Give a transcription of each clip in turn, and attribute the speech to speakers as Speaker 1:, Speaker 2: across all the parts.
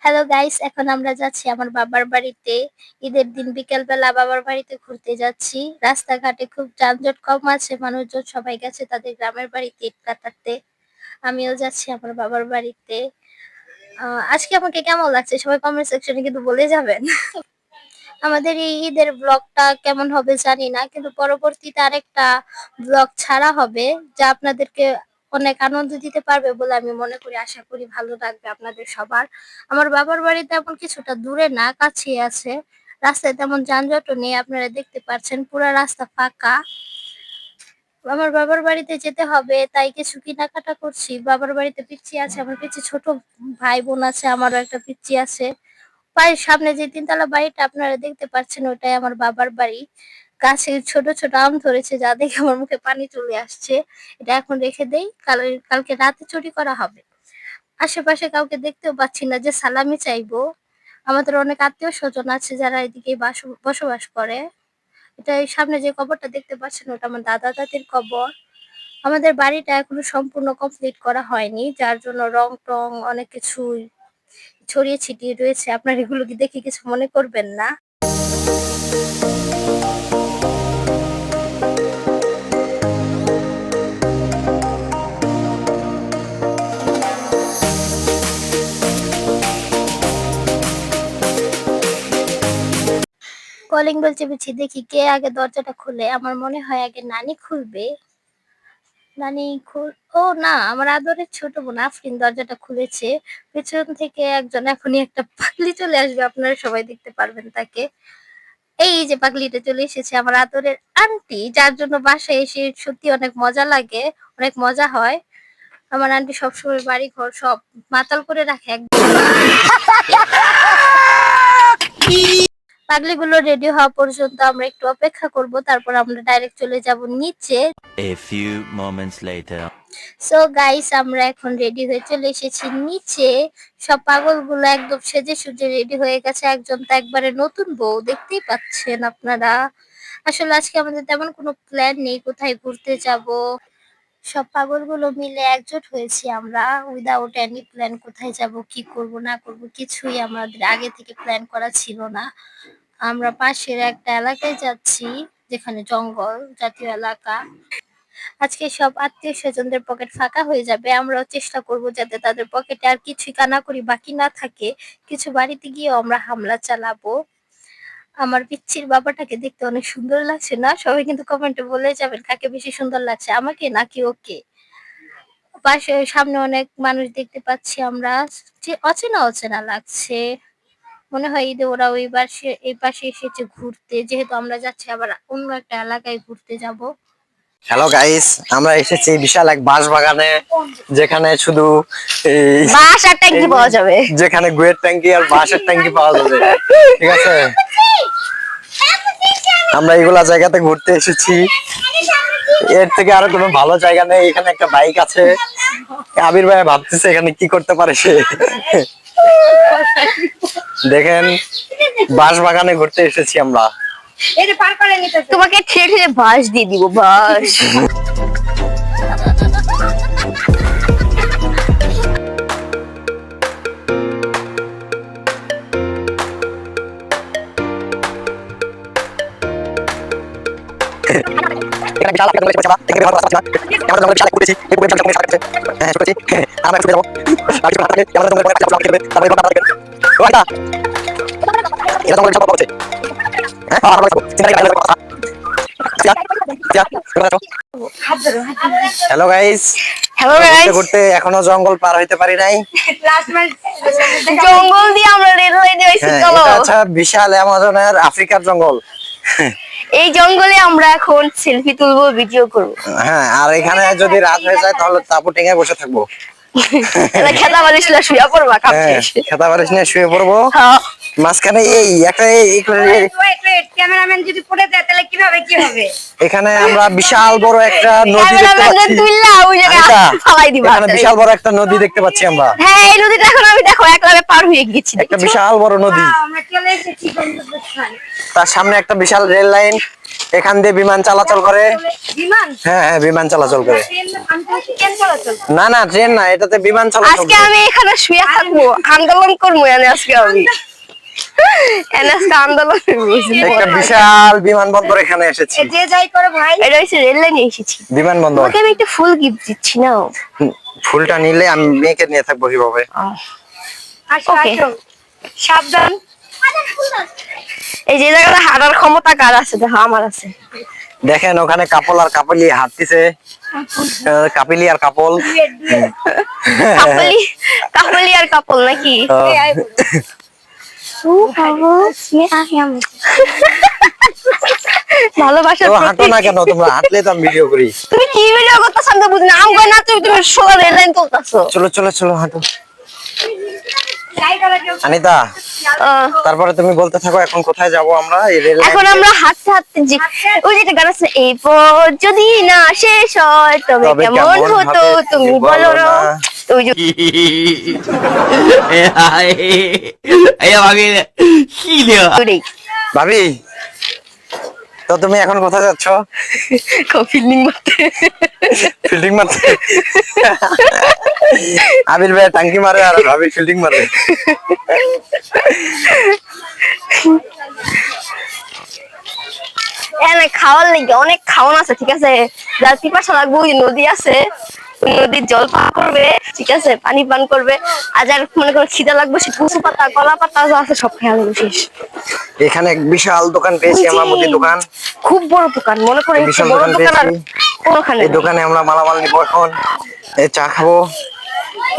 Speaker 1: Hello guys, এখন আমরা যাচ্ছি আমার বাবার বাড়িতে। ঈদের দিন বিকেলবেলা বাবার বাড়িতে ঘুরতে যাচ্ছি। রাস্তাঘাটে খুব যানজট কম আছে, মানুষজন সবাই গেছে তাদের গ্রামের বাড়িতে ঈদ কাটাতে। আমিও যাচ্ছি আমার বাবার বাড়িতে। আজকে আমাকে কেমন লাগছে সবাই কমেন্ট সেকশনে কিন্তু বলে যাবেন। আমাদের এই ঈদের ব্লগটা কেমন হবে জানি না, কিন্তু পরবর্তীতে আরেকটা ব্লগ ছাড়া হবে যা আপনাদেরকে অনেক আনন্দ দিতে পারবে বলে আমি মনে করি। আশা করি ভালো লাগবে আপনাদের সবার। আমার বাবার বাড়ি তেমন কিছুটা দূরে না, কাছেই আছে। রাস্তায় তেমন যানজটও নেই, আপনারা দেখতে পাচ্ছেন পুরো রাস্তা ফাঁকা। আমার বাবার বাড়িতে যেতে হবে তাই কিছু কেনাকাটা করছি। বাবার বাড়িতে পিচ্চি আছে, আমার পিচ্চি ছোট ভাই বোন আছে, আমারও একটা পিচ্চি আছে। বাড়ির সামনে যে তিনতলা বাড়িটা আপনারা দেখতে পাচ্ছেন ওটাই আমার বাবার বাড়ি। গাছে ছোট ছোট আম ধরেছে যা দেখে আমার মুখে পানি চলে আসছে। এটা এখন রেখে দেই, কালকে রাতে চুরি করা হবে। আশেপাশে কাউকে দেখতেও পাচ্ছি না যে সালামি চাইবো। আমাদের অনেক আত্মীয় স্বজন আছে যারা এদিকে বসবাস করে। এটা এই সামনে যে কবরটা দেখতে পাচ্ছেন ওটা আমার দাদা দাদির কবর। আমাদের বাড়িটা এখনো সম্পূর্ণ কমপ্লিট করা হয়নি, যার জন্য রং টং অনেক কিছু ছড়িয়ে ছিটিয়ে রয়েছে। আপনার এগুলো কি দেখে কিছু মনে করবেন না। কলিং বেল চেপেছি, দেখি কে আগে দরজাটা খুলে। আমার মনে হয় আগে নানি খুলবে। নানি ও না, আমার আদরের ছোট বোন আফরিন দরজাটা খুলেছে। পেছন থেকে একজন এখনই একটা পাগলি চলে আসবে, আপনারা সবাই দেখতে পারবেন তাকে। এই যে পাগলিটা চলে এসেছে, আমার আদরের আন্টি, যার জন্য বাসায় এসে সত্যি অনেক মজা লাগে, অনেক মজা হয়। আমার আন্টি সবসময় বাড়ি ঘর সব মাতাল করে রাখে একদম। পাগলিগুলো রেডি হওয়া পর্যন্ত আমরা একটু অপেক্ষা করব, তারপর আমরা ডাইরেক্ট চলে যাব নিচে।
Speaker 2: A few moments later.
Speaker 1: So guys, আমরা এখন রেডি হয়ে চলে এসেছি নিচে। সব পাগলগুলো একদম সেজে সুজে রেডি হয়ে গেছে, একজন তো একবারে নতুন বউ, দেখতেই পাচ্ছেন আপনারা। আসলে আজকে আমাদের তেমন কোনো প্ল্যান নেই কোথায় ঘুরতে যাব। সব পাগলগুলো মিলে একজোট হয়েছি আমরা, উইদাউট এনি প্ল্যান। কোথায় যাব, কি করব না করব কিছুই আমাদের আগে থেকে প্ল্যান করা ছিল না। আমরা পাশের একটা এলাকায় যাচ্ছি যেখানে জঙ্গল জাতীয় এলাকা। আজকে সব আত্মীয় স্বজনদের পকেট ফাঁকা হয়ে যাবে, আমরাও চেষ্টা করব যাতে তাদের পকেটে আর কিছুই কানাকড়ি বাকি না থাকে। কিছু বাড়িতে গিয়েও আমরা হামলা চালাবো। আমার পিচ্চির বাবাটাকে দেখতে অনেক সুন্দর লাগছে না? সবাই কিন্তু কমেন্টে বলে যাবেন কাকে বেশি সুন্দর লাগছে, আমাকে নাকি ওকে। পাশে সামনে অনেক মানুষ দেখতে পাচ্ছি আমরা, যে অচেনা অচেনা লাগছে। মনে হয় ঈদে ওরা এই পাশে এসেছে ঘুরতে, যেহেতু আমরা যাচ্ছি আবার অন্য একটা এলাকায় ঘুরতে যাব।
Speaker 3: হ্যালো গাইস, আমরা এসেছি বিশাল এক বাঁশ বাগানে, যেখানে শুধু
Speaker 1: বাঁশ আর ট্যাঙ্কি পাওয়া যাবে,
Speaker 3: যেখানে গুয়ের ট্যাঙ্কি আর বাঁশের ট্যাঙ্কি পাওয়া যাবে। ঠিক আছে, আমরা এগুলা জায়গাতে ঘুরতে এসেছি। এর থেকে আরো কোনো ভালো জায়গা নেই। এখানে একটা বাইক আছে, আবির ভাই ভাবতেছে এখানে কি করতে পারে সে। দেখেন, বাঁশ বাগানে ঘুরতে এসেছি আমরা।
Speaker 1: তোমাকে ঠেলে ঠেলে বাঁশ দিয়ে দিব, বাঁশ।
Speaker 3: হ্যালো গাইস,
Speaker 1: হ্যালো
Speaker 3: ঘুরতে
Speaker 1: গাইস,
Speaker 3: ঘুরতে এখনো জঙ্গল পার হইতে পারি নাই।
Speaker 1: জঙ্গল দিয়ে আমরা রেল হয়ে যাইছি,
Speaker 3: হ্যাঁ,
Speaker 1: চলো।
Speaker 3: এটা আচ্ছা বিশাল অ্যামাজনের আফ্রিকার জঙ্গল।
Speaker 1: এই জঙ্গলে আমরা এখন সেলফি তুলবো, ভিডিও করবো।
Speaker 3: হ্যাঁ, আর এখানে যদি রাত হয়ে যায় তাহলে তাপু টেঙে বসে থাকবো।
Speaker 1: খেলা বালিশ শুয়ে পড়বা কাছে।
Speaker 3: খেতা বারিশ নিয়ে শুয়ে পড়বো। মাঝখানে এই একটা
Speaker 1: ক্যামেরাম্যান যদি পড়ে যায় তাহলে কিভাবে কি হবে?
Speaker 3: এখানে আমরা বিশাল বড় একটা নদী দেখতে পাচ্ছি। এখানে বিশাল বড় একটা নদী দেখতে পাচ্ছি আমরা।
Speaker 1: হ্যাঁ, এই নদীটা এখন আমি দেখো একলাবে পার হয়ে গেছি।
Speaker 3: একটা বিশাল বড় নদী,
Speaker 1: আমরা চলে এসেছি গন্তব্যস্থানে।
Speaker 3: তার সামনে একটা বিশাল রেল লাইন। এখান দিয়ে বিমান চলাচল করে।
Speaker 4: বিমান
Speaker 3: হ্যাঁ হ্যাঁ বিমান চলাচল করে।
Speaker 4: ট্রেন চলাচল
Speaker 3: না না ট্রেন না, এটাতে বিমান চলাচল
Speaker 5: আজকে
Speaker 3: করে।
Speaker 5: আমি এখানে শুয়ে থাকবো, আন্দোলন করবো এনে আজকে আমি। এনে আজকে আন্দোলন
Speaker 3: একটা বিশাল বিমানবন্দর এখানে এসেছি।
Speaker 4: যে যাই করে ভাই
Speaker 5: এটা হচ্ছে রেল লাইনে এসেছি।
Speaker 3: বিমানবন্দর।
Speaker 5: তোমাকে আমি একটা ফুল গিফট দিচ্ছি না?
Speaker 3: ফুলটা নিলে আমি মেয়েকে নিয়ে থাকবো কিভাবে?
Speaker 4: আসো
Speaker 5: Okay.
Speaker 4: আসো সাবধান
Speaker 5: এই যে জায়গাটা হাঁটার ক্ষমতা কার আছে? দেখো আমার আছে।
Speaker 3: দেখেন ওখানে কাপল আর কাপলি হাঁটতেছে। কাপিলি আর কাপল।
Speaker 5: কাপলি কাপলি আর কাপল নাকি? ভালোবাসা।
Speaker 3: তো হাঁটো না কেন তোমরা? হাঁটলে তো আমি ভিডিও করি।
Speaker 5: তুমি কি ভিডিও করতেছ আমি তো বুঝি না। আমি কই না তুমি তুমি সোজা রেল লাইন চলতেছো।
Speaker 3: চলো চলো চলো হাঁটো।
Speaker 4: যাই করে কেউ
Speaker 3: আনিতা তারপরে তুমি বলতে থাকো এখন কোথায় যাব আমরা? এই রেল লাইন
Speaker 5: এখন আমরা হাঁটতে হাঁটতে যে ওই যে একটা গান আছে, এই পথ যদি না শেষ হয় তবে
Speaker 3: তবে
Speaker 5: কেমন হতো তুমি বলো না। তো ওই যে ওটাই।
Speaker 3: ভাবি তো তুমি এখন কোথায় যাচ্ছ?
Speaker 5: ফিল্ডিং মারতে।
Speaker 3: ফিল্ডিং মারতে? আবির ভাই টাঙ্কি মারে আর ভাবি ফিল্ডিং মারে।
Speaker 5: এনে খাওয়ার লেগে অনেক খাওয়ান আছে, ঠিক আছে? যার পিপাসা লাগবে ওই নদী আছে, ওই নদীর জল পান করবে, ঠিক আছে? পানি পান করবে। আর যার মনে করো খিদা লাগবে সে কচু পাতা কলা পাতা যা আছে সব খেয়াল শেষ।
Speaker 3: এখানে এক বিশাল দোকান পেয়েছি আমরা, মুদি দোকান।
Speaker 5: খুব বড় দোকান, মনে করো এর
Speaker 3: বিশাল
Speaker 5: চেয়ে বড়
Speaker 3: দোকান
Speaker 5: দোকান আর
Speaker 3: পেয়েছি।
Speaker 5: কোনোখানে
Speaker 3: এই দোকানে আমরা মালামাল নিবো এখন। এই চা খাবো।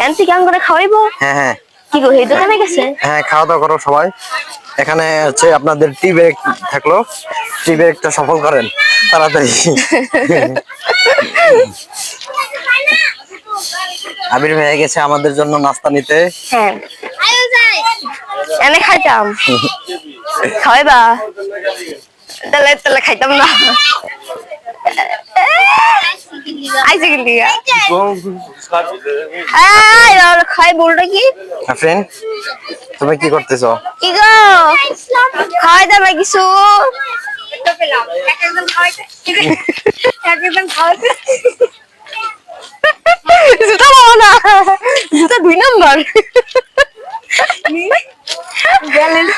Speaker 5: এনতি গান করে খাওয়াইবো।
Speaker 3: হ্যাঁ হ্যাঁ
Speaker 5: কি গো এই দোকানে গেছে?
Speaker 3: হ্যাঁ খাওয়া দাওয়া করো সবাই। এখানে হচ্ছে আপনাদের টি ব্রেক থাকলো, টি ব্রেকটা সফল করেন তাড়াতাড়ি। আবির ভাই গেছে আমাদের জন্য নাস্তা নিতে।
Speaker 5: হ্যাঁ এনে খাইতাম, খাওয়াইবা? তাহলে তাহলে খাইতাম না। আইসে কিন্তু খাই বলটা কি?
Speaker 3: ফ্রেন্ড তুমি কি করতেছো?
Speaker 5: কি গো খাওয়াই দাও না কিছু?
Speaker 4: পেলাম একজন খাওয়াইতে একজন খাওয়াইতে
Speaker 5: জুতা পাবো না, জুতা 2 নম্বর।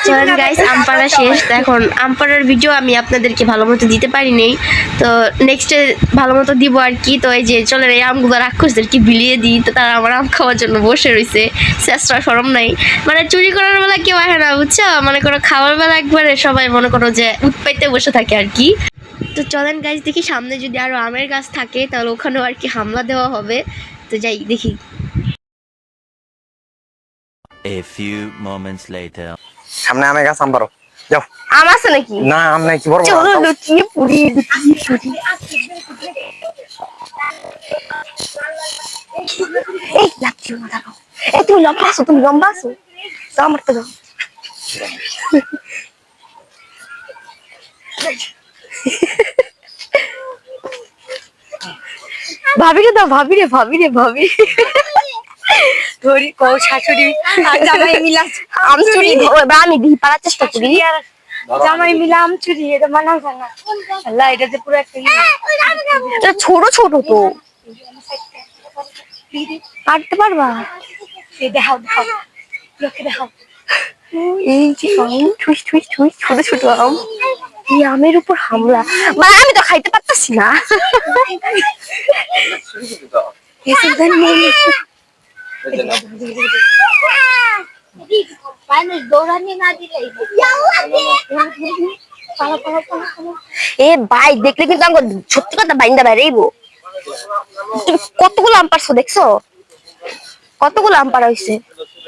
Speaker 5: চলেন গাইস, আমপাড়া শেষ। তো এখন আমপাড়ার ভিডিও আমি আপনাদেরকে ভালো মতো দিতে পারি নাই, তো নেক্সটে ভালো মতো দিব আর কি। তো এই যে চলেন এই আমগুলো রাক্ষসদেরকে বিলিয়ে দিই, তো তারা আমার আম খাওয়ার জন্য বসে রয়েছে। চেষ্টা সরম নাই, মানে চুরি করার বেলা কেউ আসে না বুঝছো, মনে করো খাওয়ার বেলা একবারে সবাই মনে করো যে উৎপাইতে বসে থাকে আর কি। তো চলেন গাইস দেখি সামনে যদি আরো আমের গাছ থাকে তাহলে ওখানেও আর কি হামলা দেওয়া হবে। তো যাই দেখি।
Speaker 2: A few moments later.
Speaker 3: সামনে আমের গাছ, আম পারো যাও।
Speaker 5: আম আছে নাকি?
Speaker 3: না আম নাই, কি বড় বড়
Speaker 5: চলো
Speaker 3: আম।
Speaker 5: লুচিয়ে পুরি লুচিয়ে পুরি। এই লাচ্ছি না দাও। এই তুমি লম্বা আছো, তুমি লম্বা আছো। তো আমার তো দাও। ভাবিরে দাও, ভাবিরে ভাবিরে ভাবি।
Speaker 4: ধরি কও শাশুড়ি আর জামাই মিলা
Speaker 5: আম চুরি বা আমি দিই পারার চেষ্টা করি।
Speaker 4: আর জামাই মিলা আম চুরি, এটা মানাও না। আল্লাহ এটা যে পুরো একটা
Speaker 5: এটা ছোট ছোট তো পারতে পারবা?
Speaker 4: এই দেখাও দেখাও লোকে দেখাও।
Speaker 5: এই যে আম ঠুস ঠুস ঠুস ছোট ছোট আম, এই আমের উপর হামলা, মানে আমি তো খাইতে পারতাছি না।
Speaker 4: এসে দেন নিয়ে দৌড়ানি না দিলে
Speaker 5: এ ভাই দেখলে কিন্তু আমার সত্যি কথা বাইন্দা বাইরেইবো। তুমি কতগুলো আম পারছো দেখছো? কতগুলো আম পারা হইছে?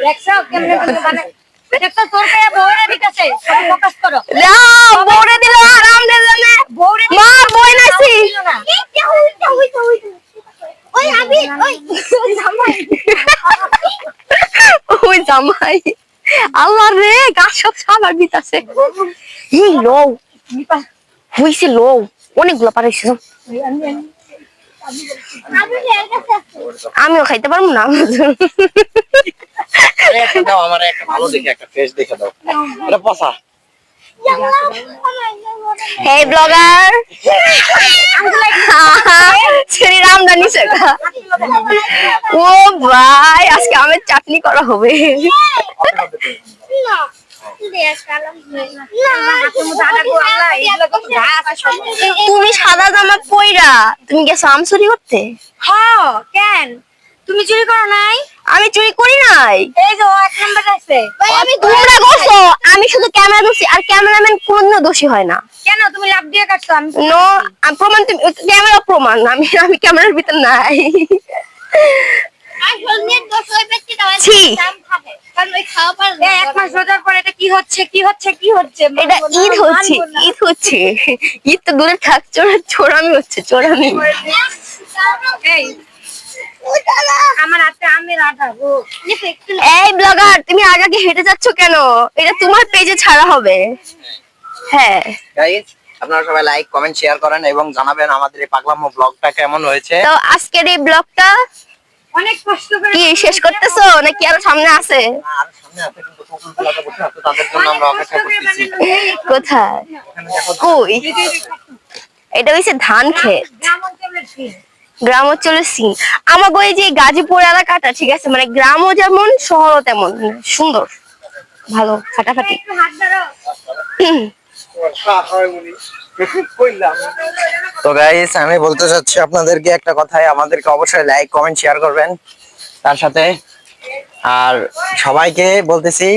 Speaker 4: দেখছো কেমনে মানে দেখছো তোর কাছে বউরে দিতেছে সব ফোকাস করো।
Speaker 5: না বউরে দিল আর আম দিল না।
Speaker 4: বউরে
Speaker 5: মা বই নাইছি।
Speaker 4: ওই আবি ওই জামাই
Speaker 5: ওই জামাই আল্লাহ রে গাছ সব সাবার দিতাছে। এই লও হইছে, লও অনেকগুলো পারাইছে। আমিও খাইতে পারবো না।
Speaker 3: একটা দাও, আমার একটা ভালো দেখে একটা ফ্রেশ দেখে দাও। এটা পচা।
Speaker 5: Hey blogger. শ্রী রামদানি শেখা। ও ভাই আজকে আমের চাটনি করা হবে। তুমি সাদা জামা পইরা তুমি গেছো আম চুরি করতে?
Speaker 4: হ্যাঁ, কেন তুমি চুরি করো নাই?
Speaker 5: আমি চুরি করি নাই।
Speaker 4: এই যে ও 1 নম্বরে আছে।
Speaker 5: তোমরা করছো, আমি শুধু ক্যামেরা দোষী, আর ক্যামেরাম্যান কোনো দোষী হয় না।
Speaker 4: কেন তুমি লাভ দিয়ে কাটছো? আমি
Speaker 5: নো, প্রমাণ তুমি, ক্যামেরা প্রমাণ, আমি ক্যামেরার ভিতর নাই। ছি,
Speaker 4: এই 1 মাস রোজার পরে এটা কি হচ্ছে?
Speaker 5: এটা ঈদ হচ্ছে, ঈদ হচ্ছে। ঈদ তো দূরে থাক, চোরামি হচ্ছে, চোরামি।
Speaker 4: এই আমার হাতে আমের আঠা গো।
Speaker 5: এই ব্লগার, তুমি আগে হেঁটে যাচ্ছ কেন? এটা তোমার পেজে ছাড়া হবে। হ্যাঁ
Speaker 3: গাইস, আপনারা সবাই লাইক কমেন্ট শেয়ার করেন এবং জানাবেন আমাদের এই পাগলামো ব্লগটা কেমন হয়েছে।
Speaker 5: তো আজকের এই ব্লগটা
Speaker 4: অনেক কষ্ট করে
Speaker 5: কি শেষ করতেছো নাকি আরো সামনে আছে?
Speaker 3: আর সামনে আছে কিন্তু কুকুরগুলোকে বসে আছে, তাদের জন্য আমরা অপেক্ষা করতেছি।
Speaker 5: কোথায়?
Speaker 3: এখানে দেখো
Speaker 5: কই? এটা হইছে ধান ক্ষেত,
Speaker 4: গ্রাম অঞ্চলের ছিল।
Speaker 5: গ্রাম অঞ্চলের সিন। আমার ওই যে গাজীপুর এলাকাটা ঠিক আছে, মানে গ্রামও যেমন শহরও তেমন সুন্দর, ভালো, ফাটাফাটি।
Speaker 4: একটু হাত ধরো।
Speaker 3: তো গাইস, আমি বলতে চাচ্ছি আপনাদেরকে একটা কথাই, আমাদেরকে অবশ্যই লাইক কমেন্ট শেয়ার করবেন তার সাথে। আর সবাইকে বলতেছি,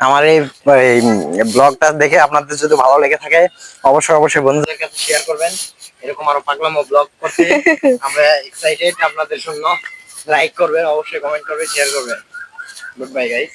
Speaker 3: আমার এই ব্লগটা দেখে আপনাদের যদি ভালো লেগে থাকে অবশ্যই বন্ধুদের কাছে শেয়ার করবেন। এরকম আরো পাগলামো ব্লগ করতে আমরা এক্সাইটেড আপনাদের জন্য। লাইক করবেন, অবশ্যই কমেন্ট করবেন, শেয়ার করবেন। Good bye guys.